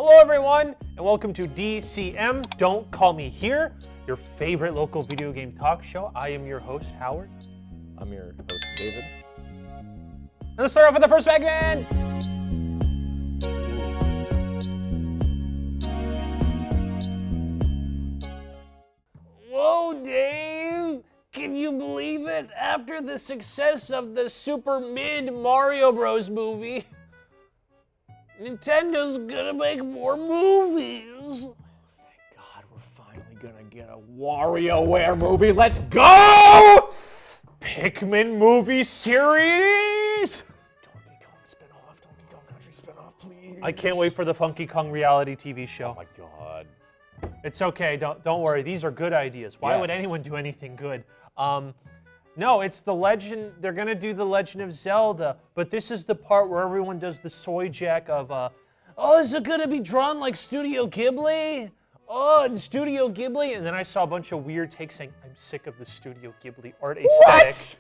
Hello everyone, and welcome to DCM, Don't Call Me Here, your favorite local video game talk show. I am your host, Howard. I'm your host, David. And let's start off with the first segment! Whoa, Dave! Can you believe it? After the success of the super mid Mario Bros. Movie, Nintendo's gonna make more movies. Thank God we're finally gonna get a WarioWare movie. Let's go! Pikmin movie series! Donkey Kong spin-off, Donkey Kong Country spin-off, please. I can't wait for the Funky Kong reality TV show. Oh my God. It's okay, don't worry. These are good ideas. Why would anyone do anything good? No, it's the Legend. They're gonna do the Legend of Zelda, but this is the part where everyone does the soy jack of, oh, is it gonna be drawn like Studio Ghibli? Oh, it's Studio Ghibli, and then I saw a bunch of weird takes saying, I'm sick of the Studio Ghibli art aesthetic.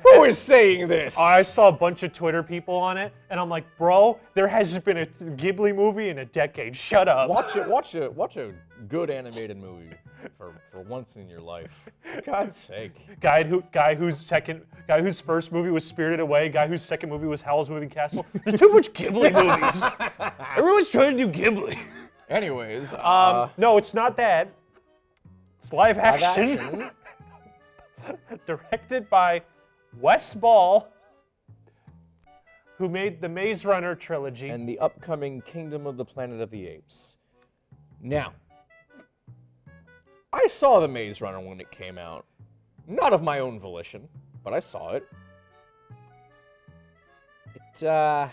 Who is saying this? I saw a bunch of Twitter people on it, and I'm like, bro, there hasn't been a Ghibli movie in a decade. Shut up. Watch a good animated movie for once in your life. For God's sake. Guy whose first movie was Spirited Away, guy whose second movie was Howl's Moving Castle. There's too much Ghibli movies. Everyone's trying to do Ghibli. Anyways, no, it's not that. It's live action. Directed by Wes Ball, who made the Maze Runner trilogy. And the upcoming Kingdom of the Planet of the Apes. Now, I saw the Maze Runner when it came out. Not of my own volition, but I saw it. It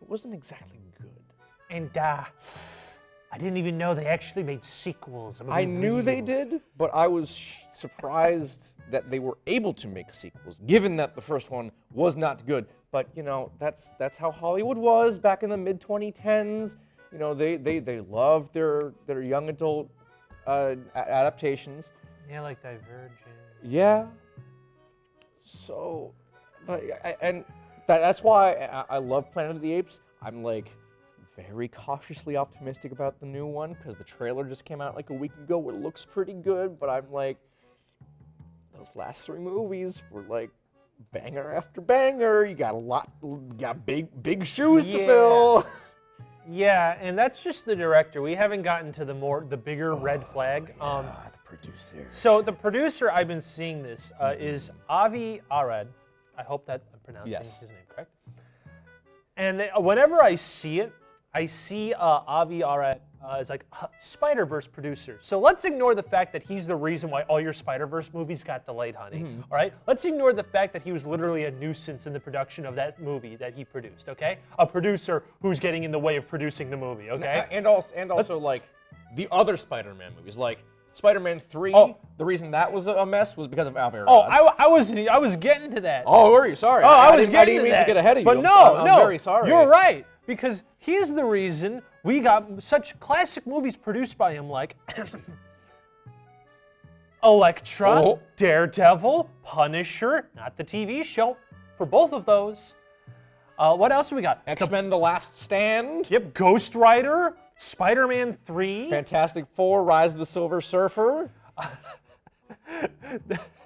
wasn't exactly good. And I didn't even know they actually made sequels. I knew they did, but I was surprised that they were able to make sequels, given that the first one was not good. But you know, that's how Hollywood was back in the mid-2010s. You know, they loved their young adult adaptations. Yeah, like Divergent. Yeah. So, but that's why I love Planet of the Apes. I'm like very cautiously optimistic about the new one because the trailer just came out like a week ago. It looks pretty good, but I'm like, those last three movies were like banger after banger. You got big shoes to fill. Yeah, and that's just the director. We haven't gotten to the bigger red flag. The producer. So the producer, I've been seeing this, is Avi Arad. I hope that I'm pronouncing his name correct. And whenever I see it, I see Avi Arad as like Spider-Verse producer. So let's ignore the fact that he's the reason why all your Spider-Verse movies got delayed, honey. All right? Let's ignore the fact that he was literally a nuisance in the production of that movie that he produced, okay? A producer who's getting in the way of producing the movie, okay? And also like the other Spider-Man movies, like Spider-Man 3, the reason that was a mess was because of Avi Arad. Oh, I was getting to that. Oh, were you? Sorry. Oh, I didn't mean to get ahead of you. But I'm very sorry. You're right, because he's the reason we got such classic movies produced by him, like Elektra, Daredevil, Punisher, not the TV show, for both of those. What else do we got? X-Men: The Last Stand. Yep, Ghost Rider, Spider-Man 3. Fantastic Four, Rise of the Silver Surfer.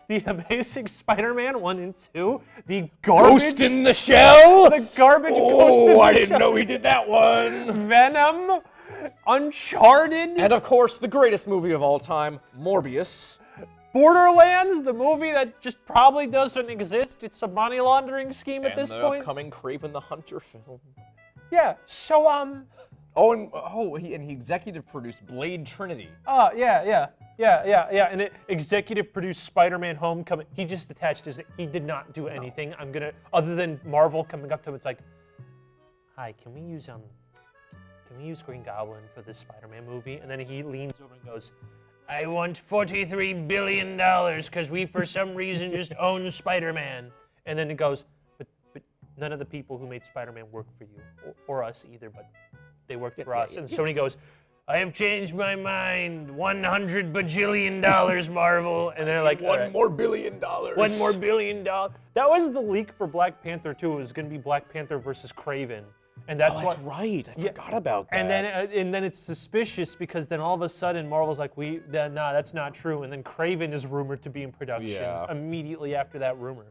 The Amazing Spider-Man 1 and 2. The garbage... Ghost in the Shell. The garbage Ghost in the Shell. I didn't know he did that one. Venom. Uncharted. And of course, the greatest movie of all time, Morbius. Borderlands, the movie that just probably doesn't exist. It's a money laundering scheme at this point. And the upcoming Kraven the Hunter film. Yeah, so, he executive produced Blade Trinity. Yeah, and it executive produced Spider-Man Homecoming. He just attached he did not do anything. Other than Marvel coming up to him, it's like, hi, can we use Green Goblin for this Spider-Man movie? And then he leans over and goes, I want $43 billion because we, for some reason, just own Spider-Man. And then it goes, but none of the people who made Spider-Man work for you, or us either, but they worked for us. And Sony goes, I have changed my mind. $100 bajillion, Marvel. And they're like, $1 more billion. $1 more billion. That was the leak for Black Panther 2. It was going to be Black Panther versus Kraven. And that's That's right. I forgot about that. And then it's suspicious because then all of a sudden Marvel's like, nah, that's not true. And then Kraven is rumored to be in production immediately after that rumor.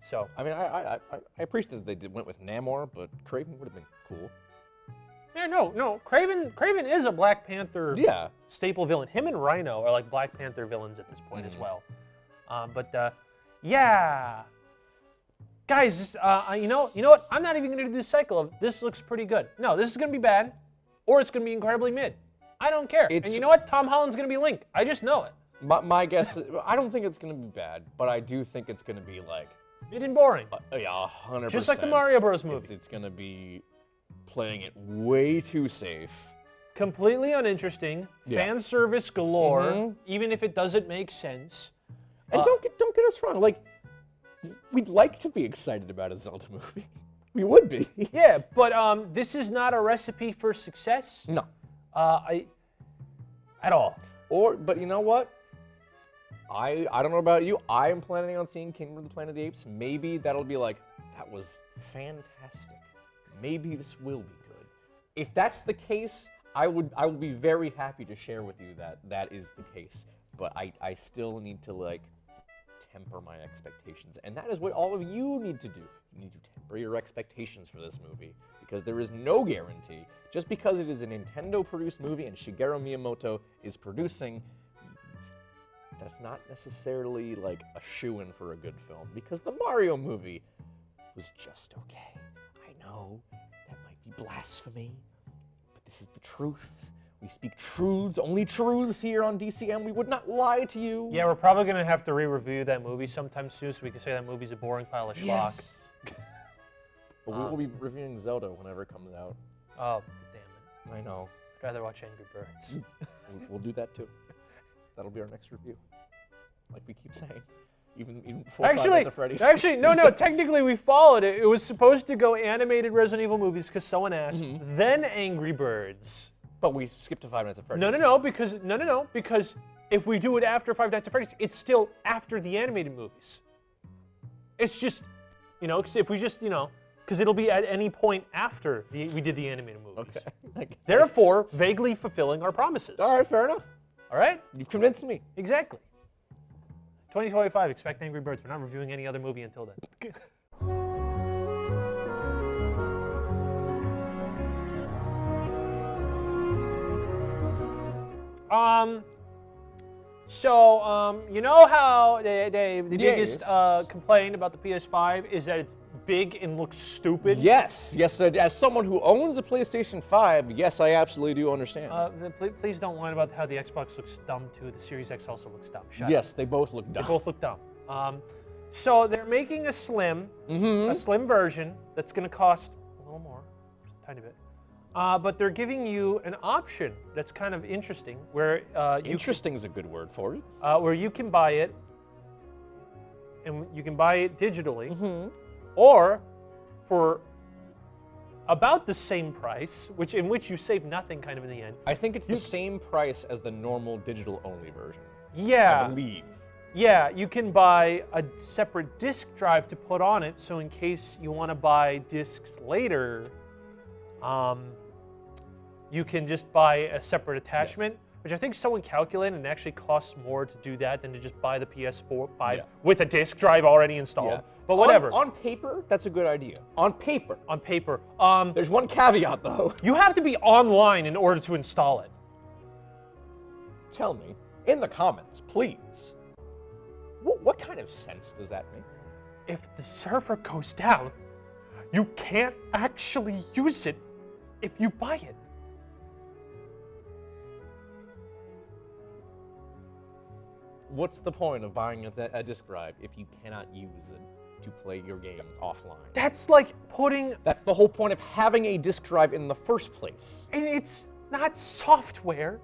So I mean, I appreciate that they went with Namor, but Kraven would have been cool. yeah, no. Kraven is a Black Panther staple villain. Him and Rhino are like Black Panther villains at this point as well. Yeah. Guys, you know what? I'm not even going to do this cycle of this looks pretty good. No, this is going to be bad, or it's going to be incredibly mid. I don't care. And you know what? Tom Holland's going to be Link. I just know it. My guess, I don't think it's going to be bad, but I do think it's going to be like mid and boring. Yeah, 100%. Just like the Mario Bros. Movie. It's going to be playing it way too safe. Completely uninteresting. Fan service galore, even if it doesn't make sense. And don't get us wrong. Like, we'd like to be excited about a Zelda movie. We would be. Yeah, but this is not a recipe for success. No. At all. But you know what? I don't know about you. I am planning on seeing Kingdom of the Planet of the Apes. Maybe that'll be like, that was fantastic. Maybe this will be good. If that's the case, I would be very happy to share with you that that is the case. But I still need to like temper my expectations, and that is what all of you need to do. You need to temper your expectations for this movie, because there is no guarantee. Just because it is a Nintendo-produced movie and Shigeru Miyamoto is producing, that's not necessarily like a shoo-in for a good film, because the Mario movie was just okay. I know that might be blasphemy, but this is the truth. We speak truths, only truths here on DCM. We would not lie to you. Yeah, we're probably going to have to re-review that movie sometime soon so we can say that movie's a boring pile of schlock. Yes. But we will be reviewing Zelda whenever it comes out. Oh, damn it. I know. I'd rather watch Angry Birds. We'll do that too. That'll be our next review. Like we keep saying. Even before Five Nights at Freddy's. Actually, no. Technically, we followed it. It was supposed to go animated Resident Evil movies because someone asked, then Angry Birds. But we skipped to Five Nights at Freddy's. No, because if we do it after Five Nights at Freddy's, it's still after the animated movies. It's just, if we just, because it'll be at any point after we did the animated movies. Okay. Therefore, vaguely fulfilling our promises. All right, fair enough. All right? You've convinced me. Exactly. 2025, expect Angry Birds. We're not reviewing any other movie until then. You know how the biggest complaint about the PS5 is that it's big and looks stupid? Yes. As someone who owns a PlayStation 5, yes, I absolutely do understand. Please don't whine about how the Xbox looks dumb too. The Series X also looks dumb. Shut yes, up. they both look dumb. They both look dumb. So they're making a slim version that's going to cost a little more, just a tiny bit. But they're giving you an option that's kind of interesting, where interesting is a good word for it. Where you can buy it, and you can buy it digitally, or for about the same price, in which you save nothing, kind of in the end. I think it's the same price as the normal digital-only version. Yeah, I believe. Yeah, you can buy a separate disk drive to put on it, so in case you want to buy discs later. You can just buy a separate attachment, which I think someone calculated and it actually costs more to do that than to just buy the PS5 with a disc drive already installed. Yeah. But whatever. On paper, that's a good idea. On paper. On paper. There's one caveat though. You have to be online in order to install it. Tell me, in the comments, please. What kind of sense does that make? If the server goes down, you can't actually use it if you buy it. What's the point of buying a disk drive if you cannot use it to play your games offline? That's like putting... That's the whole point of having a disk drive in the first place. And it's not software.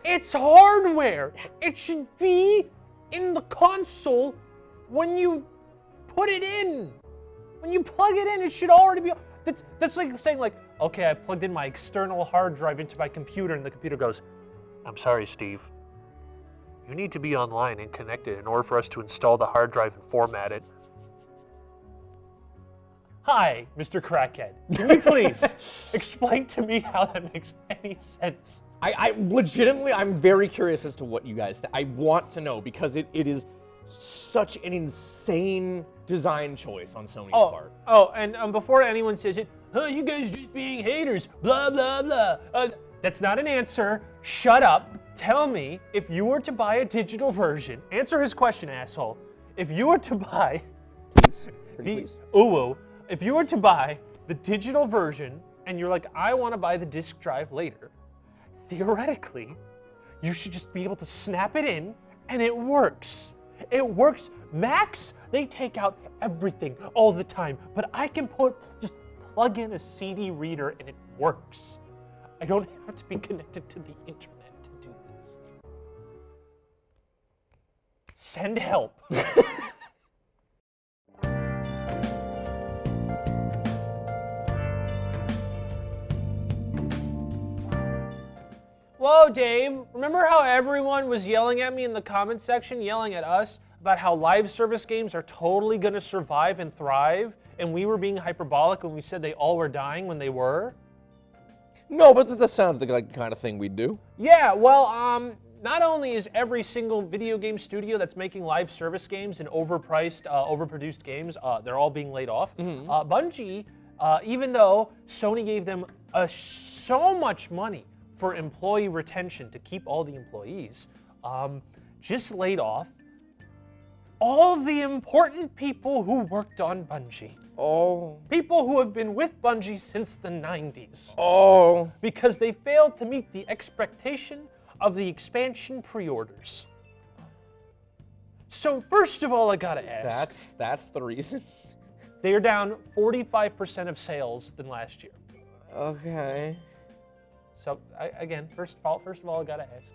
It's hardware. It should be in the console when you put it in. When you plug it in, it should already be... That's like saying, like, okay, I plugged in my external hard drive into my computer, and the computer goes, I'm sorry, Steve. You need to be online and connected in order for us to install the hard drive and format it. Hi, Mr. Crackhead. Can you please explain to me how that makes any sense? I legitimately, I'm very curious as to what you guys think. I want to know because it is such an insane design choice on Sony's part. Oh, and before anyone says it, oh, you guys just being haters, blah, blah, blah. That's not an answer. Shut up. Tell me, if you were to buy a digital version, answer his question, asshole. If you were to buy if you were to buy the digital version and you're like, I want to buy the disk drive later, theoretically, you should just be able to snap it in and it works. It works. Macs, they take out everything all the time, but I can just plug in a CD reader and it works. I don't have to be connected to the internet to do this. Send help. Whoa, Dave, remember how everyone was yelling at me in the comments section, yelling at us about how live service games are totally going to survive and thrive, and we were being hyperbolic when we said they all were dying when they were? No, but that sounds like the kind of thing we'd do. Yeah, well, not only is every single video game studio that's making live service games and overpriced, overproduced games, they're all being laid off. Bungie, even though Sony gave them so much money for employee retention to keep all the employees, just laid off all the important people who worked on Bungie. Oh. People who have been with Bungie since the 90s. Oh. Because they failed to meet the expectation of the expansion pre-orders. So first of all, I gotta ask. That's the reason? They are down 45% of sales than last year. Okay. So again, first of all, I gotta ask.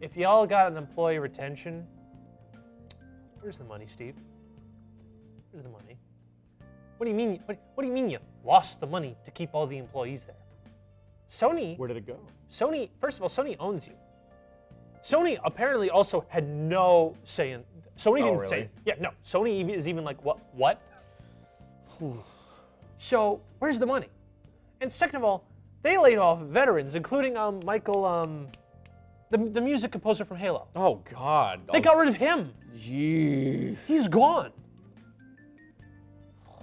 If y'all got an employee retention, where's the money, Steve? Where's the money? What do you mean? What do you mean you lost the money to keep all the employees there? Sony. Where did it go? Sony. First of all, Sony owns you. Sony apparently also had no say in. Sony didn't say. Yeah, no. Sony is even like what? So where's the money? And second of all, they laid off veterans, including Michael, the music composer from Halo. Oh God! They got rid of him. Jeez. He's gone.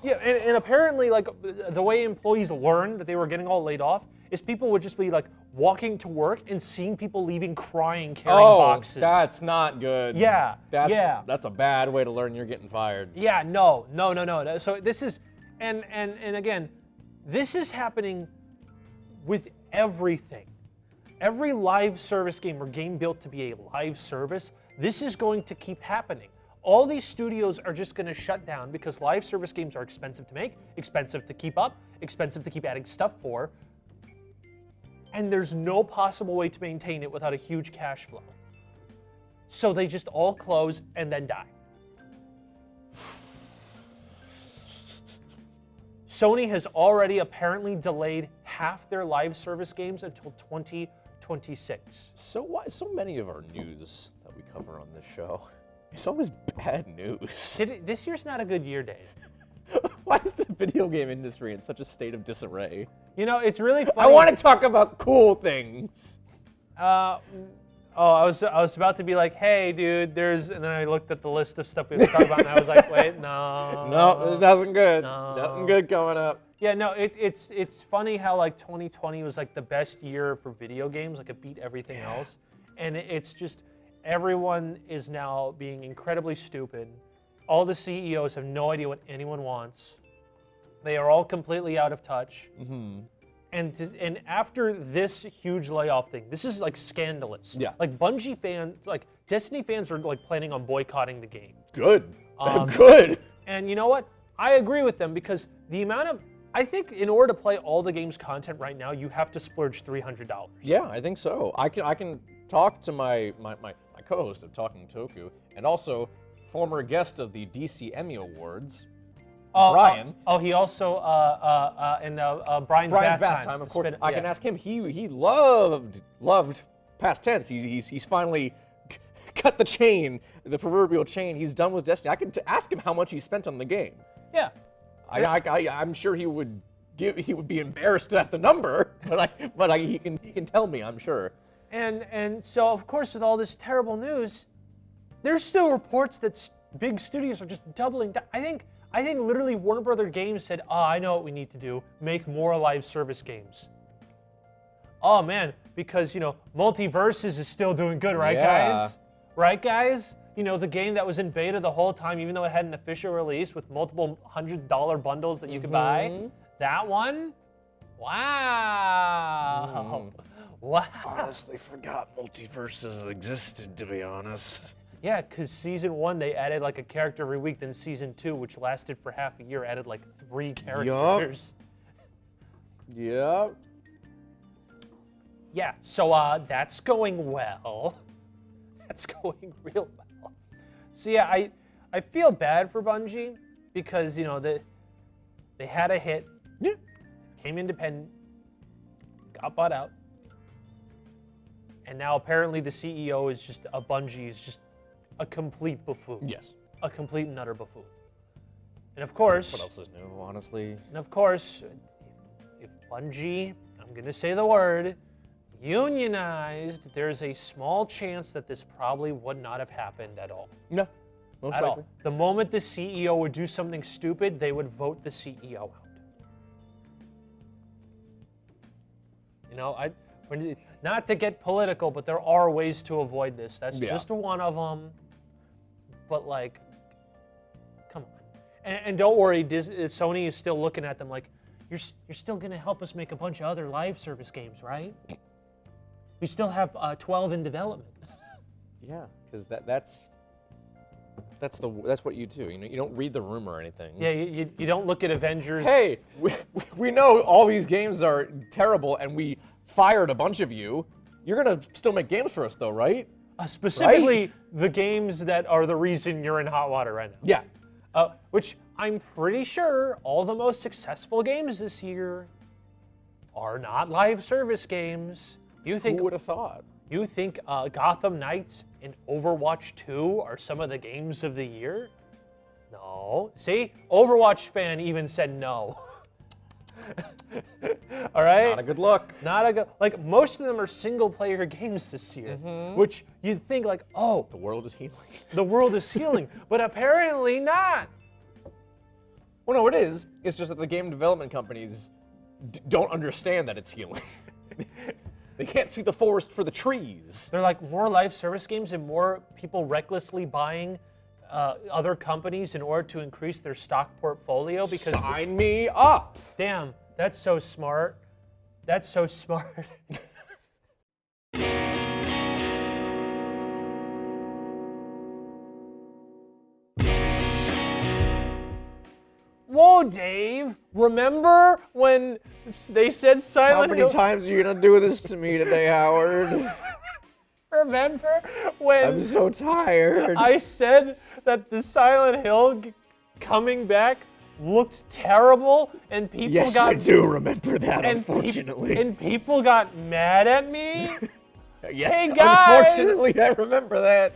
Yeah, and apparently, like, the way employees learned that they were getting all laid off is people would just be like walking to work and seeing people leaving crying, carrying boxes. That's not good. Yeah. That's a bad way to learn you're getting fired. Yeah. No. So this is, and again, this is happening with everything. Every live service game or game built to be a live service, this is going to keep happening. All these studios are just going to shut down because live service games are expensive to make, expensive to keep up, expensive to keep adding stuff for, and there's no possible way to maintain it without a huge cash flow. So they just all close and then die. Sony has already apparently delayed half their live service games until 2026. So why so many of our news that we cover on this show? It's always bad news. This year's not a good year, Dave. Why is the video game industry in such a state of disarray? You know, it's really funny. I want to talk about cool things. I was about to be like, hey, dude, and then I looked at the list of stuff we were talking about, and I was like, wait, no. No, there's nothing good. No. Nothing good coming up. Yeah, no, it's funny how like 2020 was like the best year for video games, like it beat everything else, and it's just everyone is now being incredibly stupid. All the CEOs have no idea what anyone wants. They are all completely out of touch. Mm-hmm. And after this huge layoff thing, this is like scandalous. Yeah. Like Bungie fans, like Destiny fans are like planning on boycotting the game. Good. Good. And you know what? I agree with them because the amount of, I think in order to play all the game's content right now, you have to splurge $300. Yeah, I think so. I can talk to my co-host of Talking Toku and also former guest of the DCM Awards, Brian. He also in Brian's bath time. Of course, I can ask him. He loved past tense. He's finally cut the chain, the proverbial chain. He's done with Destiny. I can ask him how much he spent on the game. Yeah. I'm sure he would be embarrassed at the number, but he can tell me, I'm sure. And so of course with all this terrible news, there's still reports that big studios are just doubling down. I think literally Warner Brother Games said, "Oh, I know what we need to do: make more live service games." Oh man, because Multiverses is still doing good, right, guys? Right, guys? The game that was in beta the whole time, even though it had an official release with multiple $100 bundles that you could buy. That one? Wow. Wow. Honestly forgot Multiverses existed, to be honest. Yeah, because Season 1, they added like a character every week. Then Season 2, which lasted for half a year, added like 3 characters. Yep. Yeah, so that's going well. That's going real well. So yeah, I feel bad for Bungie because, they had a hit. Yeah. Came independent. Got bought out. And now apparently the CEO is just Bungie is just a complete buffoon. Yes. A complete and utter buffoon. And of course... What else is new, honestly? And of course, if Bungie, I'm going to say the word, unionized, there's a small chance that this probably would not have happened at all. No. Most at likely. all. The moment the CEO would do something stupid, they would vote the CEO out. Not to get political, but there are ways to avoid this. That's just one of them. But come on. And don't worry, Sony is still looking at them like, you're still going to help us make a bunch of other live service games, right? We still have 12 in development. Yeah, because that's what you do. You don't read the room or anything. Yeah, you don't look at Avengers. Hey, we know all these games are terrible, and we fired a bunch of you. You're gonna still make games for us, though, right? Specifically, the games that are the reason you're in hot water right now. Yeah. Which I'm pretty sure all the most successful games this year are not live service games. Who would have thought? You think Gotham Knights and Overwatch 2 are some of the games of the year? No. See? Overwatch fan even said no. All right? Not a good look. Most of them are single-player games this year, which you'd think oh. The world is healing. The world is healing, but apparently not. Well, no, it is. It's just that the game development companies don't understand that it's healing. They can't see the forest for the trees. They're more live service games and more people recklessly buying other companies in order to increase their stock portfolio because... Sign me up! Damn, that's so smart. That's so smart. Whoa, Dave, remember when they said Silent Hill? How many times are you gonna do this to me today, Howard? Remember when... I'm so tired. I said that the Silent Hill coming back looked terrible and people yes, got... I do remember that, unfortunately. And people got mad at me? Yeah, hey, guys! Unfortunately, I remember that.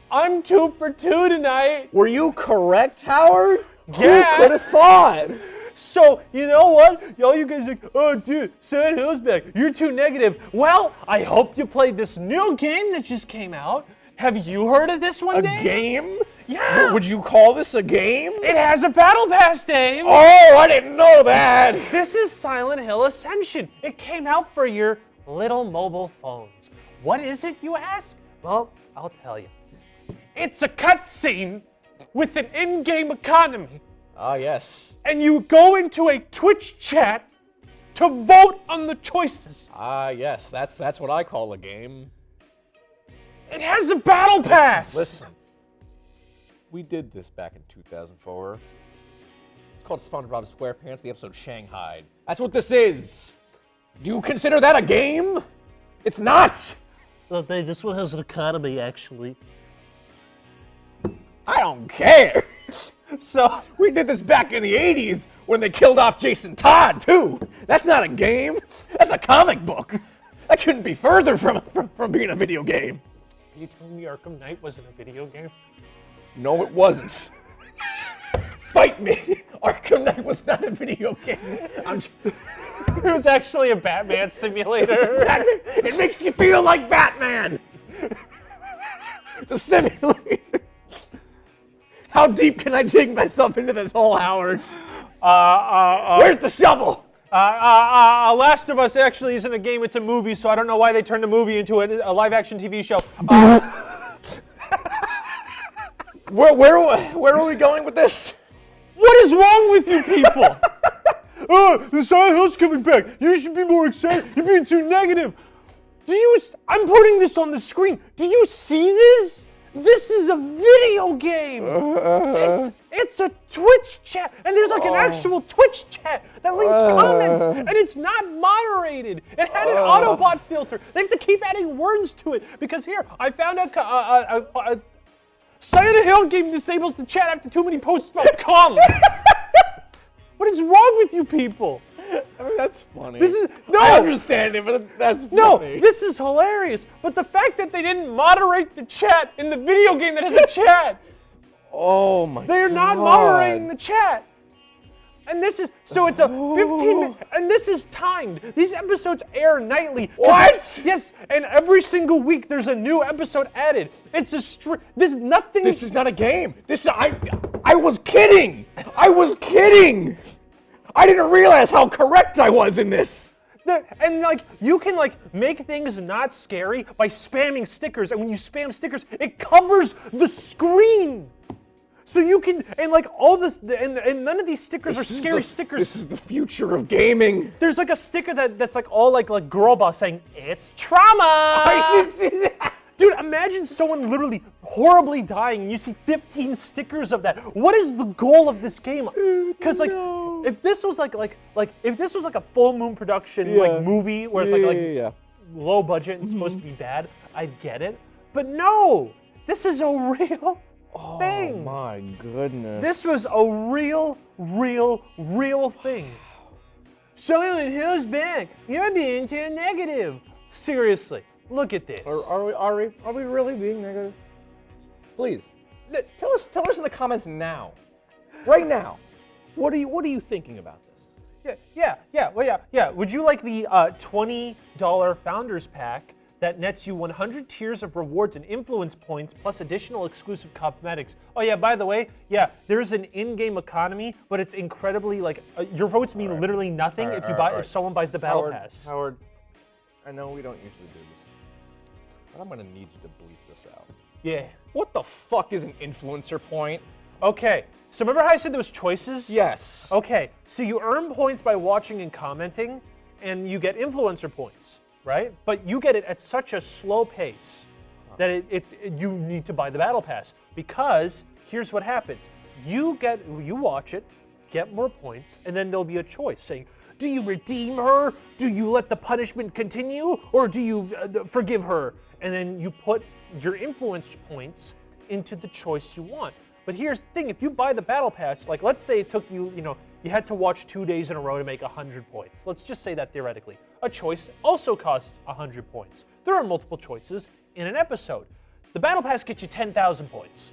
I'm 2 for 2 tonight. Were you correct, Howard? Yeah. Who could have thought? So, you know what? Y'all you guys are like, oh, dude, Silent Hill's back. You're too negative. Well, I hope you played this new game that just came out. Have you heard of this one, Dave? A game? Yeah. Would you call this a game? It has a battle pass, Dave. Oh, I didn't know that. This is Silent Hill Ascension. It came out for your little mobile phones. What is it, you ask? Well, I'll tell you. It's a cutscene with an in-game economy. Ah, yes. And you go into a Twitch chat to vote on the choices. Ah, yes. That's what I call a game. It has a battle pass. Listen. We did this back in 2004. It's called SpongeBob SquarePants, the episode Shanghai. That's what this is. Do you consider that a game? It's not. Well, Dave, this one has an economy, actually. I don't care. So, we did this back in the 80s when they killed off Jason Todd, too. That's not a game. That's a comic book. That couldn't be further from being a video game. you telling me Arkham Knight wasn't a video game? No, it wasn't. Fight me! Arkham Knight was not a video game. It was actually a Batman simulator. It makes you feel like Batman. It's a simulator. How deep can I dig myself into this hole, Howard? Where's the shovel? Last of Us actually isn't a game, it's a movie, so I don't know why they turned the movie into a live-action TV show. Where are we going with this? What is wrong with you people? The Silent Hill's coming back. You should be more excited. You're being too negative. I'm putting this on the screen. Do you see this? This is a video game. It's a Twitch chat, and there's like an actual Twitch chat that leaves comments, and it's not moderated. It had an Autobot filter. They have to keep adding words to it because here I found a Silent Hill game disables the chat after too many posts about cum. What is wrong with you people? I mean, that's funny. I understand it, but that's funny. No, this is hilarious. But the fact that they didn't moderate the chat in the video game that has a chat. Oh my God. They're not moderating the chat. And this is, so it's a 15-minute, and this is timed. These episodes air nightly. What? Yes, and every single week there's a new episode added. It's a there's nothing. This is not a game. I was kidding. I was kidding. I didn't realize how correct I was in this. And like, you can like make things not scary by spamming stickers, and when you spam stickers, it covers the screen. So you can, and like all this, and none of these stickers are scary stickers. This is the future of gaming. There's like a sticker that's like all like girl boss saying, "It's trauma." I just see that. Dude, imagine someone literally horribly dying and you see 15 stickers of that. What is the goal of this game? Because like, if this was like if this was like a full moon production like movie where it's like low budget and supposed to be bad, I'd get it. But no, this is a real thing. Oh my goodness. This was a real thing. Silent Hill's back. You're being too negative. Seriously. Look at this. Are we really being negative? Please, tell us in the comments now, right now. What are you thinking about this? Yeah. Would you like the $20 Founders Pack that nets you 100 tiers of rewards and influence points plus additional exclusive cosmetics? Oh yeah, by the way, there's an in-game economy, but it's incredibly like your votes mean literally nothing if someone buys the battle pass. Howard, I know we don't usually do this. But I'm gonna need you to bleep this out. Yeah. What the fuck is an influencer point? Okay, so remember how I said there was choices? Yes. Okay, so you earn points by watching and commenting, and you get influencer points, right? But you get it at such a slow pace that you need to buy the battle pass, because here's what happens. You watch it, get more points, and then there'll be a choice saying, do you redeem her? Do you let the punishment continue? Or do you forgive her? And then you put your influence points into the choice you want. But here's the thing, if you buy the battle pass, like let's say it took you, you had to watch 2 days in a row to make 100 points. Let's just say that theoretically. A choice also costs 100 points. There are multiple choices in an episode. The battle pass gets you 10,000 points.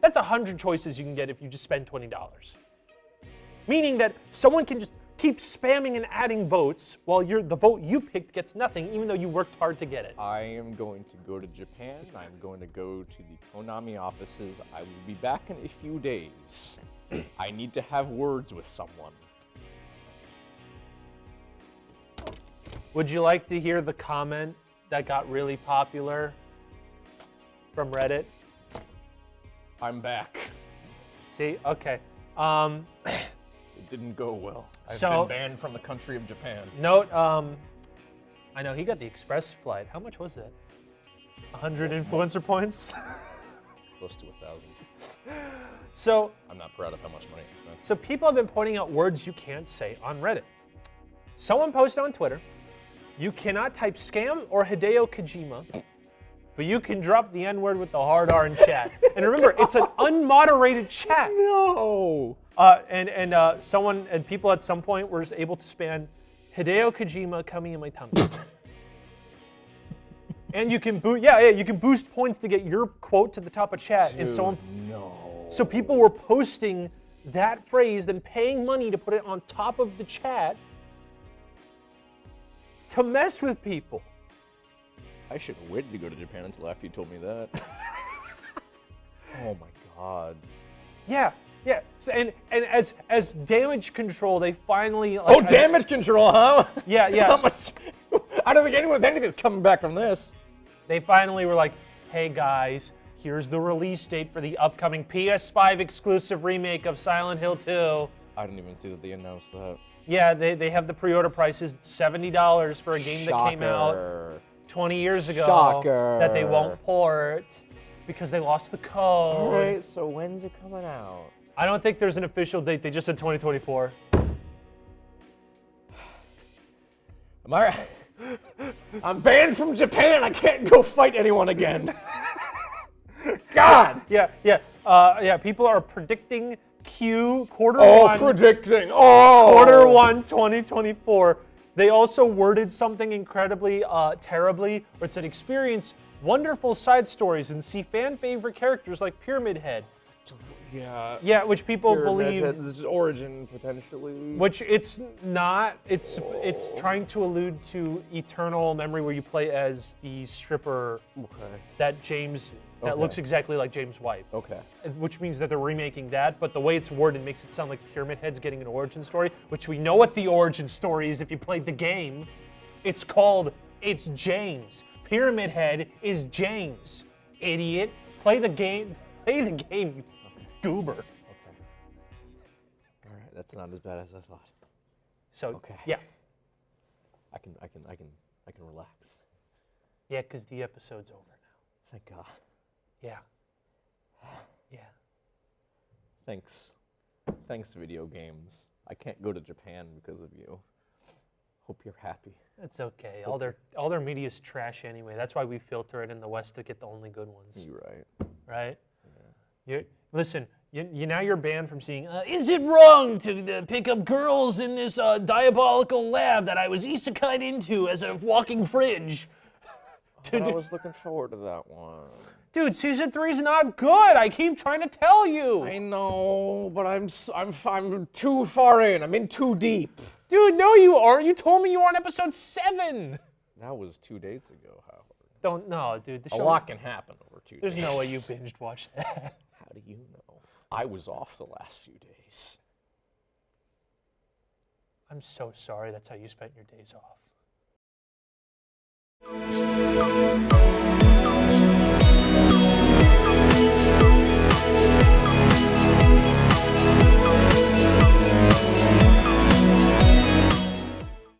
That's 100 choices you can get if you just spend $20. Meaning that someone can just keep spamming and adding votes while the vote you picked gets nothing, even though you worked hard to get it. I am going to go to Japan. I'm going to go to the Konami offices. I will be back in a few days. I need to have words with someone. Would you like to hear the comment that got really popular from Reddit? I'm back. See? Okay. It didn't go well. I've So- been banned from the country of Japan. Note, I know he got the express flight. How much was that? 100 influencer points? Close to 1,000. So I'm not proud of how much money I spent. So people have been pointing out words you can't say on Reddit. Someone posted on Twitter, you cannot type scam or Hideo Kojima, but you can drop the N-word with the hard R in chat. And remember, it's an unmoderated chat. No! And people at some point were able to spam Hideo Kojima coming in my tummy. And you can you can boost points to get your quote to the top of chat. And so So people were posting that phrase, then paying money to put it on top of the chat to mess with people. I should have waited to go to Japan until after you told me that. Oh my god. Yeah. So, and as damage control, they finally. Like, damage control, huh? Yeah. How much? I don't think anything's coming back from this. They finally were like, "Hey guys, here's the release date for the upcoming PS5 exclusive remake of Silent Hill 2." I didn't even see that they announced that. Yeah, they have the pre-order prices, $70 for a game that came out Shocker. 20 years ago. Shocker. That they won't port because they lost the code. All right, so when's it coming out? I don't think there's an official date. They just said 2024. Am I right? I'm banned from Japan. I can't go fight anyone again. God. Yeah. People are predicting quarter one. Predicting. Quarter 1, 2024. They also worded something incredibly terribly, where it said experience wonderful side stories and see fan favorite characters like Pyramid Head. Yeah. Yeah, which people believe. This is origin potentially. Which it's not. It's trying to allude to Eternal Memory, where you play as the stripper that looks exactly like James' wife. Okay. Which means that they're remaking that, but the way it's worded makes it sound like Pyramid Head's getting an origin story, which we know what the origin story is if you played the game. It's James. Pyramid Head is James. Idiot. Play the game, you goober. Okay. All right, that's not as bad as I thought. So, yeah. I can relax. Yeah, because the episode's over now. Thank God. Yeah. Thanks, video games. I can't go to Japan because of you. Hope you're happy. It's okay. All their media's trash anyway. That's why we filter it in the West to get the only good ones. You're right. Right? Yeah. Listen, now you're banned from seeing, is it wrong to pick up girls in this diabolical lab that I was isekai'd into as a walking fridge? I was looking forward to that one. Dude, season 3's not good. I keep trying to tell you. I know, but I'm too far in. I'm in too deep. Dude, no, you aren't. You told me you were on episode 7. That was 2 days ago, Howard. Don't know, dude. A lot can happen over 2 days. There's no way you binged watched that. How do you know? I was off the last few days. I'm so sorry that's how you spent your days off.